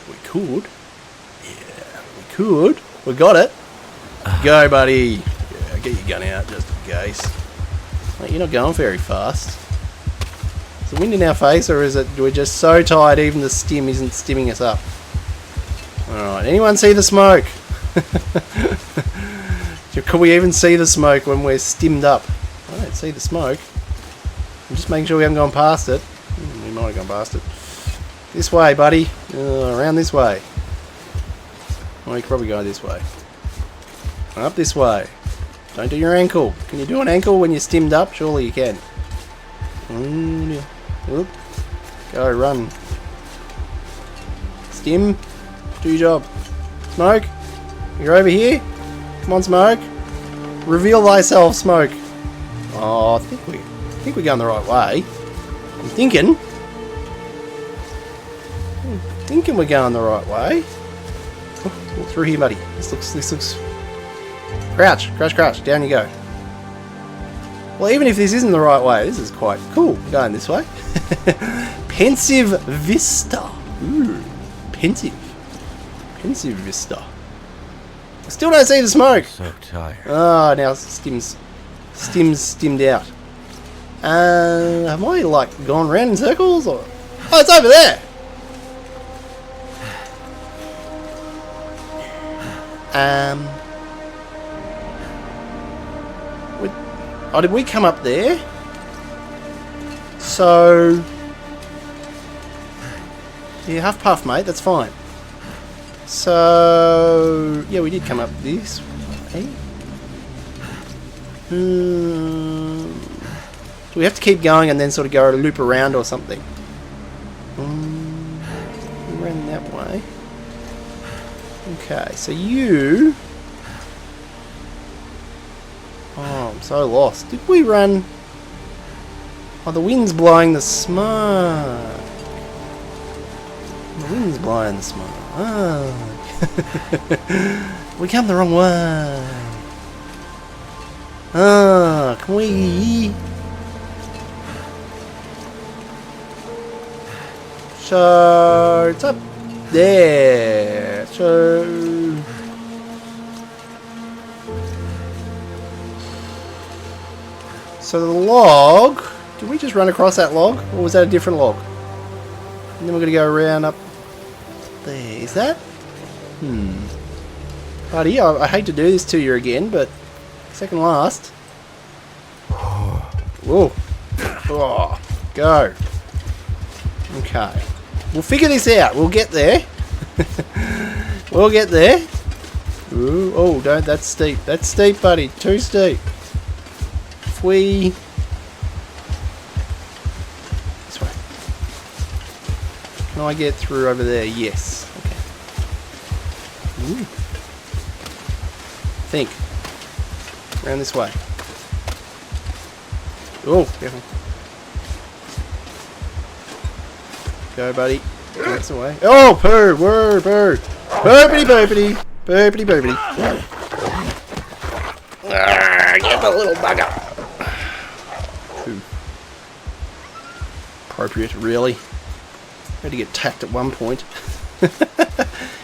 We could. Yeah, we could. We got it. Go, buddy. Yeah, get your gun out just in case. Mate, you're not going very fast. Is the wind in our face, or is it we're just so tired even the stim isn't stimming us up? Alright, anyone see the smoke? Could we even see the smoke when we're stimmed up? I don't see the smoke. I'm just making sure we haven't gone past it. We might have gone past it. This way, buddy. Around this way. Oh, you could probably go this way. Up this way. Don't do your ankle. Can you do an ankle when you're stimmed up? Surely you can. Oop. Go, run. Stim. Do your job. Smoke. You're over here. Come on, Smoke. Reveal thyself, Smoke. Oh, I think we're going the right way. I'm thinking we're going the right way. Oh, walk through here, buddy. This looks Crouch, crouch, crouch. Down you go. Well, even if this isn't the right way, this is quite cool. Going this way. Pensive Vista. Ooh, pensive. Pensive Vista. I still don't see the smoke. So tired. Oh, now stimmed out. Have I like gone round in circles or? Oh, it's over there. Oh, did we come up there? So, yeah, half puff, mate. That's fine. So, yeah, we did come up this way. Do we have to keep going and then sort of go a loop around or something? We ran that way. Okay, so you... Oh, I'm so lost. Did we run... Oh, the wind's blowing the smoke. The wind's blowing the smoke. Oh. We come the wrong way. Ah, can we... So, it's up there. So... So the log... Did we just run across that log? Or was that a different log? And then we're going to go around up there. Is that? Buddy, I hate to do this to you again, but... Second last. Whoa. Oh, go. Okay. We'll figure this out. We'll get there. We'll get there. Ooh, oh, don't. That's steep. That's steep, buddy. Too steep. If we... This way. Can I get through over there? Yes. Okay. Ooh. Think. Around this way. Oh, careful. Go, buddy. That's away. Oh, poo! Word, poo! Poopity, poopity! Poopity, poopity. Get the little bugger! Poo. Appropriate, really. Had to get tacked at one point.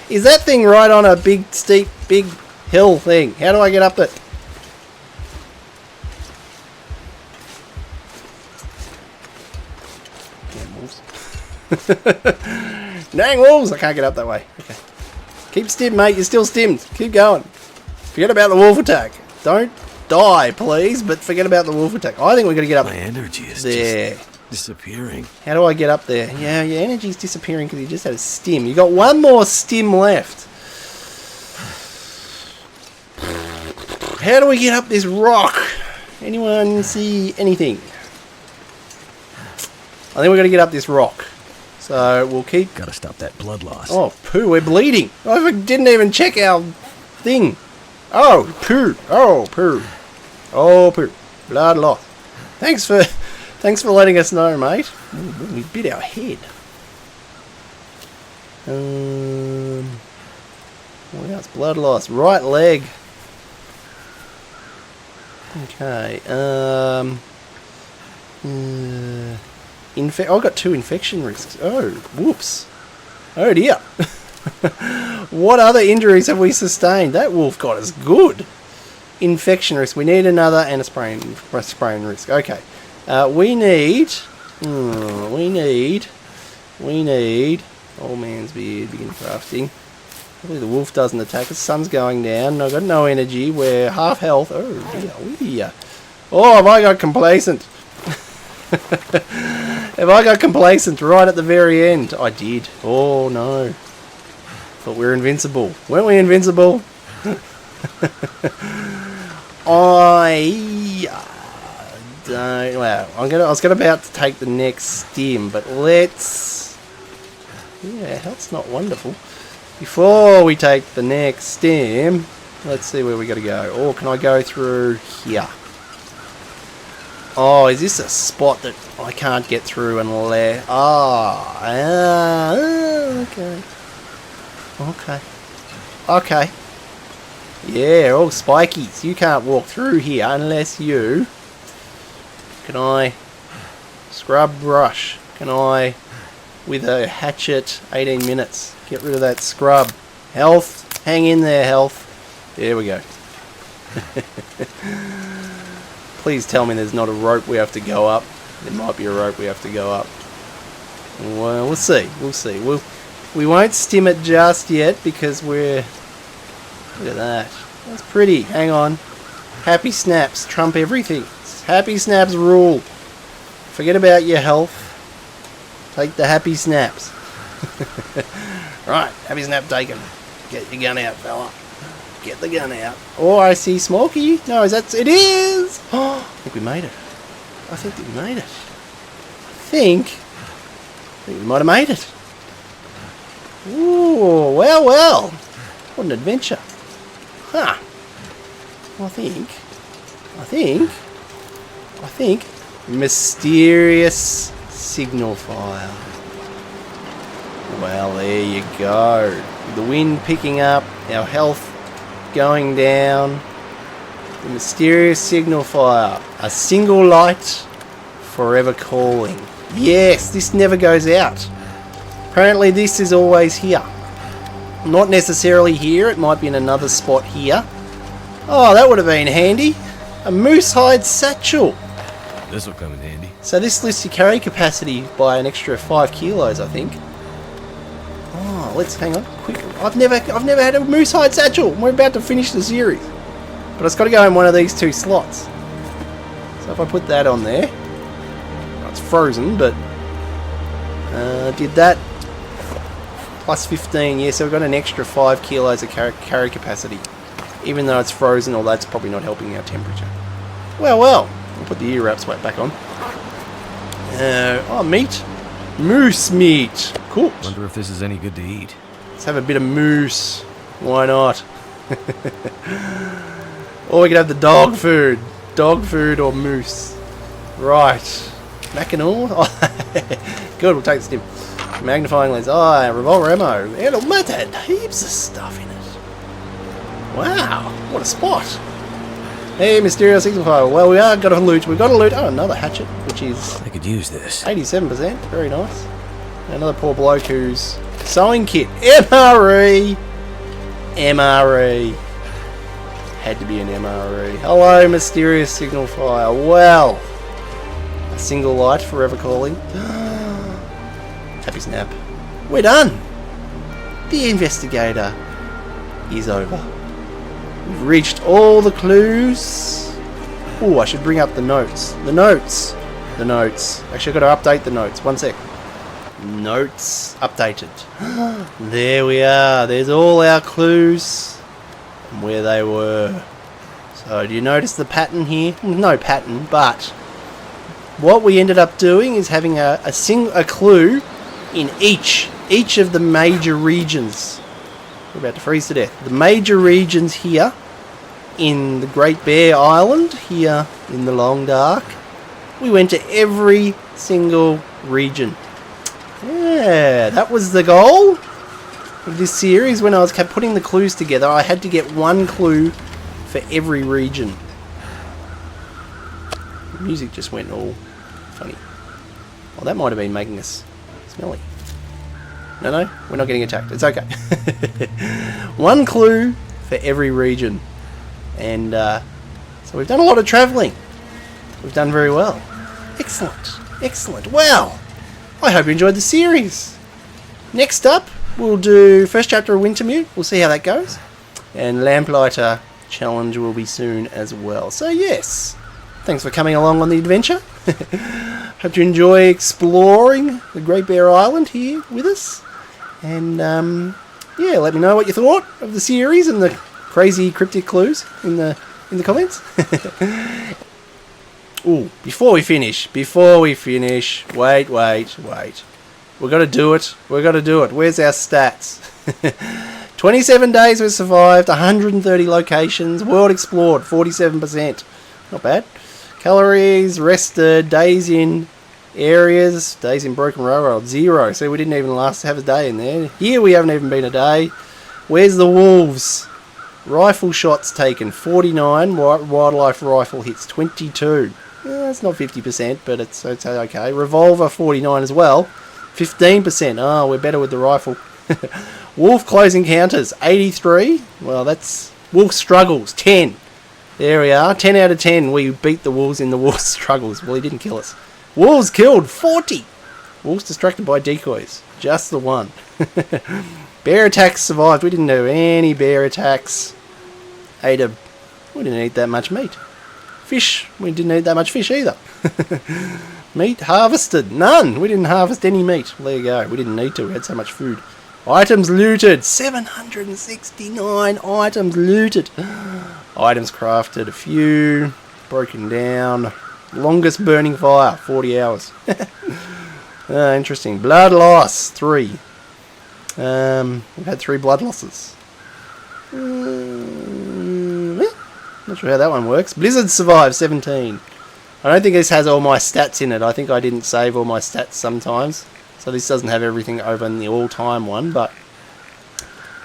Is that thing right on a big, steep, big hill thing? How do I get up it? Dang wolves! I can't get up that way. Okay. Keep stimmed, mate. You're still stimmed. Keep going. Forget about the wolf attack. Don't die, please, but forget about the wolf attack. I think we're going to get up My energy is there. just disappearing. How do I get up there? Yeah, your energy's disappearing because you just had a stim. You got one more stim left. How do we get up this rock? Anyone see anything? I think we're going to get up this rock. So we'll keep... Gotta stop that blood loss. Oh, poo, we're bleeding. I didn't even check our thing. Oh, poo. Oh, poo. Oh, poo. Blood loss. Thanks for letting us know, mate. Ooh, we bit our head. What else? Blood loss. Right leg. Okay. I've got 2 infection risks. Oh, whoops. Oh dear. What other injuries have we sustained? That wolf got us good. Infection risk. We need another and a sprain risk. Okay. We need... Old man's beard, begin crafting. Hopefully the wolf doesn't attack us. Sun's going down. I've got no energy. We're half health. Oh dear. Oh, have I got complacent? Have I got complacent right at the very end? I did. Oh no. Thought we were invincible. Weren't we invincible? I don't... Well, I was about to take the next stim, but let's... Yeah, health's not wonderful. Before we take the next stim, let's see where we got to go. Or can I go through here? Oh, is this a spot that I can't get through unless... okay. Okay. Okay. Yeah, all spikies. You can't walk through here unless you... Can I... Scrub brush. Can I... With a hatchet, 18 minutes. Get rid of that scrub. Health. Hang in there, health. There we go. Please tell me there's not a rope we have to go up. There might be a rope we have to go up. Well, we'll see. We'll see. We won't stim it just yet because we're... Look at that. That's pretty. Hang on. Happy snaps trump everything. Happy snaps rule. Forget about your health. Take the happy snaps. Right. Happy snap taken. Get your gun out, fella. Get the gun out. Oh, I see Smokey. No, it is. Oh, I think we made it. I think we made it. I think we might have made it. Ooh, well. What an adventure. Huh. I think mysterious signal fire. Well, there you go. The wind picking up, our health going down. The mysterious signal fire. A single light, forever calling. Yes, this never goes out. Apparently this is always here. Not necessarily here, it might be in another spot here. Oh, that would have been handy. A moose hide satchel. This'll come in handy. So this lists your carry capacity by an extra 5 kilos, I think. Oh, let's hang on. Quick. I've never had a moose hide satchel. We're about to finish the series. But it's got to go in one of these 2 slots. So if I put that on there. Well, it's frozen, but did that. Plus 15, yeah, so we've got an extra 5 kilos of carry capacity. Even though it's frozen, although that's probably not helping our temperature. Well. We'll put the ear wraps back on. Oh, meat. Moose meat. Cooked. Wonder if this is any good to eat. Let's have a bit of moose. Why not? Or we could have the dog food. Dog food or moose. Right. Mac and all. Oh, good, we'll take the stim. Magnifying lens. Oh, revolver ammo. It'll might had heaps of stuff in it. Wow, what a spot. Hey, mysterious signal fire. Well, we are got a loot. We've got a loot. Oh, another hatchet, which is I could use this. 87%. Very nice. Another poor bloke who's sewing kit. MRE. Had to be an MRE. Hello, mysterious signal fire. Well, a single light, forever calling. Happy snap. We're done. The investigator is over. We've reached all the clues. Oh, I should bring up the notes. The notes. Actually, I've got to update the notes. One sec. Notes updated. There we are. There's all our clues and where they were. So, do you notice the pattern here? No pattern, but what we ended up doing is having a clue in each of the major regions. We're about to freeze to death. The major regions here in the Great Bear Island, here in the Long Dark. We went to every single region. Yeah, that was the goal of this series. When I was kept putting the clues together, I had to get one clue for every region. The music just went all funny. Well, that might have been making us smelly. No, we're not getting attacked. It's okay. One clue for every region. And so we've done a lot of travelling. We've done very well. Excellent. Well, I hope you enjoyed the series. Next up, we'll do first chapter of Wintermute. We'll see how that goes. And Lamplighter challenge will be soon as well. So yes, thanks for coming along on the adventure. Hope you enjoy exploring the Great Bear Island here with us. And yeah, let me know what you thought of the series and the crazy cryptic clues in the comments. Ooh, before we finish, wait. We've got to do it. Where's our stats? 27 days we've survived, 130 locations, world explored, 47%. Not bad. Calories, rested, days in areas, days in Broken Railroad, 0. So we didn't even have a day in there. Here we haven't even been a day. Where's the wolves? Rifle shots taken 49. Wildlife rifle hits 22. That's not 50%, but it's okay. Revolver 49 as well. 15%. Oh, we're better with the rifle. Wolf close encounters 83. Well, that's wolf struggles 10. There we are. 10 out of 10. We beat the wolves in the wolf struggles. Well, he didn't kill us. Wolves killed 40. Wolves distracted by decoys. Just the one. Bear attacks survived. We didn't do any bear attacks. We didn't eat that much meat. Fish. We didn't eat that much fish either. Meat harvested. None. We didn't harvest any meat. Well, there you go. We didn't need to. We had so much food. Items looted. 769 items looted. Items crafted. A few. Broken down. Longest burning fire. 40 hours. Interesting. Blood loss. 3. We've had 3 blood losses. Not sure how that one works. Blizzard survived 17. I don't think this has all my stats in it. I think I didn't save all my stats sometimes. So this doesn't have everything over in the all-time one, but...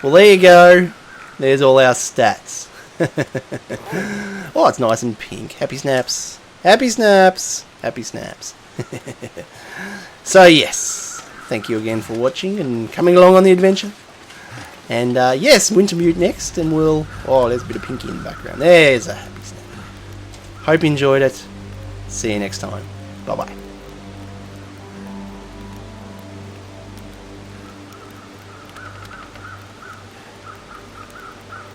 Well, there you go. There's all our stats. Oh, it's nice and pink. Happy snaps. Happy snaps. Happy snaps. So, yes. Thank you again for watching and coming along on the adventure. And, yes, Wintermute next, and we'll... Oh, there's a bit of pinky in the background. There's a happy snap. Hope you enjoyed it. See you next time. Bye-bye.